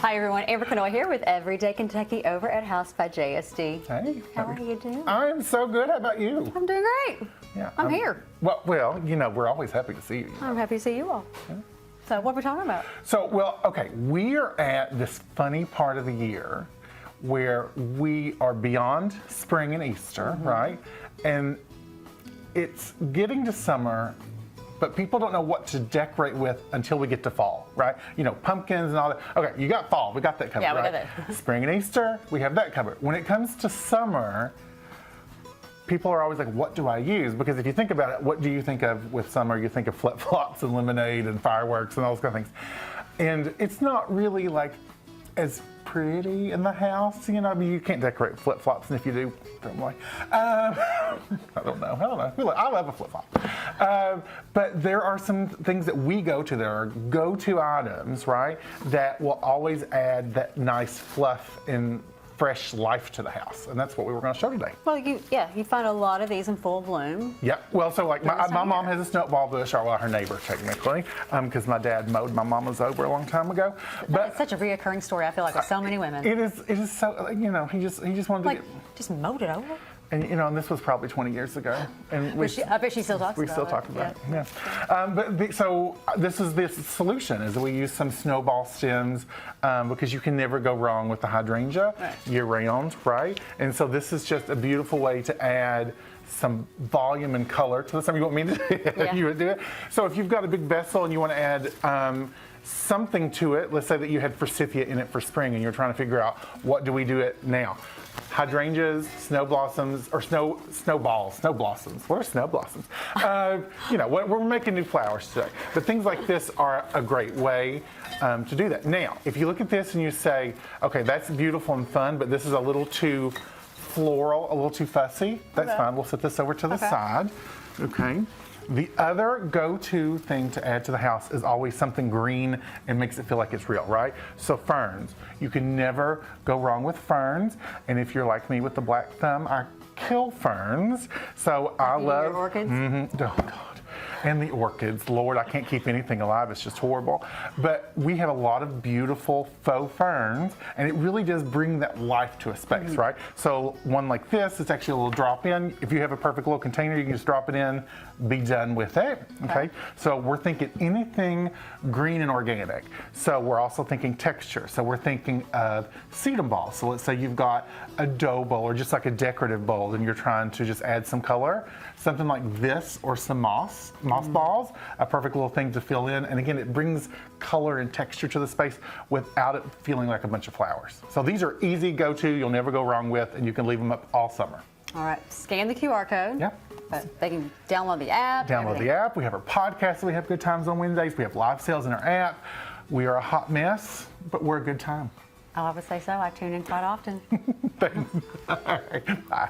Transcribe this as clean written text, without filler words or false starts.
Hi everyone, Amber Canoy here with Everyday Kentucky over at House by JSD. Hey. How are you doing? I'm so good. How about you? I'm doing great. Yeah. I'm here. Well, you know, we're always happy to see you. I'm happy to see you all. Yeah. So what are we talking about? So, well, okay, we are at this funny part of the year where we are beyond spring and Easter, right? And it's getting to summer, but people don't know what to decorate with until we get to fall, right? You know, pumpkins and all that. Okay, you got fall, we got that covered, Yeah, we right? got that. Spring and Easter, we have that covered. When it comes to summer, people are always like, what do I use? Because if you think about it, what do you think of with summer? You think of flip-flops and lemonade and fireworks and all those kind of things. And it's not really like as pretty in the house, you know. I mean, you can't decorate flip-flops, and if you do, throw them away. I don't know. I love a flip-flop. But there are some things that we go to that are go-to items, right, that will always add that nice fluff and fresh life to the house, and that's what we were going to show today. Well, you find a lot of these in full bloom. Yeah, well, so like my mom has a snowball bush, or well, her neighbor technically, because my dad mowed my mama's over a long time ago. But it's such a reoccurring story, I feel like, with so many women. It is so, you know, he just wanted to Like, just mowed it over? and you know, and this was probably 20 years ago, and I bet she still talks about it. We still talk about it. Yeah. So this is the solution: is that we use some snowball stems because you can never go wrong with the hydrangea year round, right? And so this is just a beautiful way to add some volume and color to this. I mean, you want me to do it? Yeah. You would do it. So if you've got a big vessel and you want to add something to it, let's say that you had forsythia in it for spring, and you're trying to figure out what do we do it now. Hydrangeas, snow blossoms, or snow blossoms. What are snow blossoms? You know, we're making new flowers today. But things like this are a great way to do that. Now, if you look at this and you say, okay, that's beautiful and fun, but this is a little too floral, a little too fussy, that's fine. We'll set this over to the side. Okay. The other go-to thing to add to the house is always something green and makes it feel like it's real, right? So ferns. You can never go wrong with ferns. And if you're like me with the black thumb, I kill ferns. So I love orchids. Oh God. And the orchids. Lord, I can't keep anything alive. It's just horrible. But we have a lot of beautiful faux ferns, and it really does bring that life to a space, right? So one like this, it's actually a little drop in. If you have a perfect little container, you can just drop it in, be done with it, okay? So we're thinking anything green and organic. So we're also thinking texture. So we're thinking of sedum balls. So let's say you've got a dough bowl or just like a decorative bowl, and you're trying to just add some color. Something like this, or some moss balls, a perfect little thing to fill in. And again, it brings color and texture to the space without it feeling like a bunch of flowers. So these are easy go-to, you'll never go wrong with, and you can leave them up all summer. All right, scan the QR code. Yeah. But they can download the app. Download the app. We have our podcast. We have Good Times on Wednesdays. We have live sales in our app. We are a hot mess, but we're a good time. Oh, I would say so. I tune in quite often. Thanks. All right. Bye.